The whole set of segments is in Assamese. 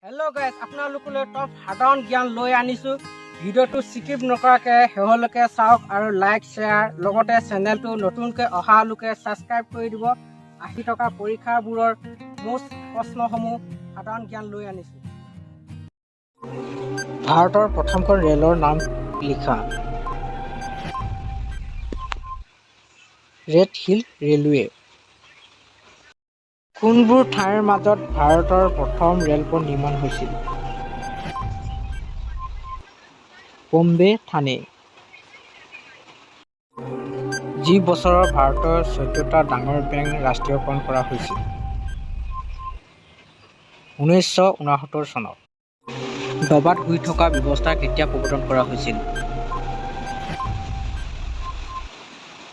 হেল্ল' গাইজ, আপোনালোকলৈ টপ সাধাৰণ জ্ঞান লৈ আনিছোঁ। ভিডিঅ'টো স্কিপ নকৰাকৈ শেহলৈকে চাওক আৰু লাইক শ্বেয়াৰ লগতে চেনেলটো নতুনকৈ অহা লোকে ছাবস্ক্ৰাইব কৰি দিব। আহি থকা পৰীক্ষাবোৰৰ মোষ্ট প্ৰশ্নসমূহ সাধাৰণ জ্ঞান লৈ আনিছোঁ। ভাৰতৰ প্ৰথমখন ৰেলৰ নাম লিখা। Red hill railway. কোনবোৰ ঠাইৰ মাজত ভাৰতৰ প্ৰথম ৰেলপথ নিৰ্মাণ হৈছিল? বম্বে থানে। যি বছৰত ভাৰতৰ 14টা ডাঙৰ বেংক ৰাষ্ট্ৰীয়কৰণ কৰা হৈছিল? 1969 চনত। ডবাত শুই থকা ব্যৱস্থা কেতিয়া প্ৰৱৰ্তন কৰা হৈছিল?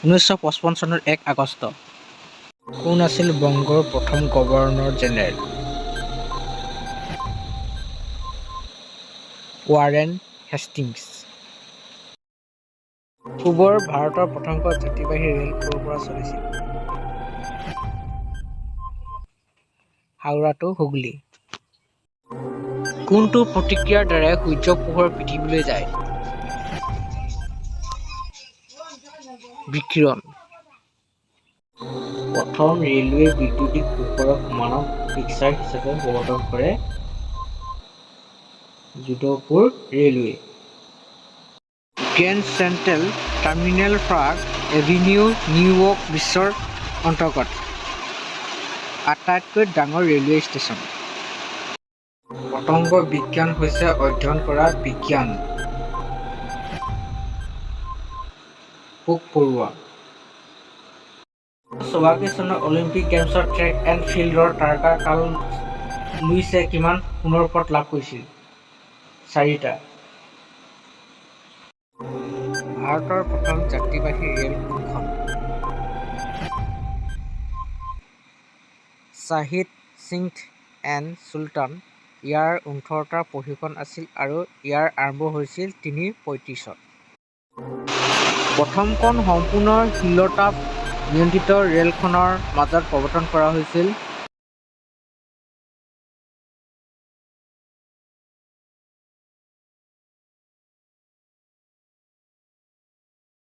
1955 চনৰ 1 আগষ্ট। কোন আছিল বংগৰ প্ৰথম গভৰ্ণৰ জেনেৰেল? Warren Hastings. পূবৰ ভাৰতৰ প্ৰথমখন যাত্ৰীবাহী ৰেল ক'ৰ পৰা চলিছিল? হাওৰা টু হুগলী। কোনটো প্ৰতিক্ৰিয়াৰ দ্বাৰা সূৰ্যৰ পোহৰ পৃথিৱীলৈ যায়? বিকিৰণ। প্ৰথম ৰেলৱে বৈদ্যুতিক পোহৰৰ সমানক ফিক্সাৰ হিচাপে প্ৰৱৰ্তন কৰে? Jodhpur railway. Grand central terminal park Avenue New York বিশ্বৰ অন্তৰ্গত আটাইতকৈ ডাঙৰ ৰেলৱে ষ্টেচন। পতংগ বিজ্ঞান হৈছে অধ্যয়ন কৰা বিজ্ঞান। পোক পৰুৱা। 1984 চনৰ অলিম্পিক গেমছৰ ট্ৰেক এণ্ড ফিল্ডৰ তাৰকা কাৰ্ল লুইছে কিমান সোণৰ পদক লাভ কৰিছিল? 4টা। ভাৰতৰ প্ৰথম যাত্ৰীবাহী ৰেল কোনখন? শ্বাহিদ সিংহ এণ্ড সুলতান। ইয়াৰ 18টা প্ৰশিক্ষণ আছিল আৰু ইয়াৰ আৰম্ভ হৈছিল 335 ত। প্ৰথমখন সম্পূৰ্ণ শিলতাপ নিয়ন্ত্ৰিত ৰেলখনৰ মাজত প্ৰৱৰ্তন কৰা হৈছিল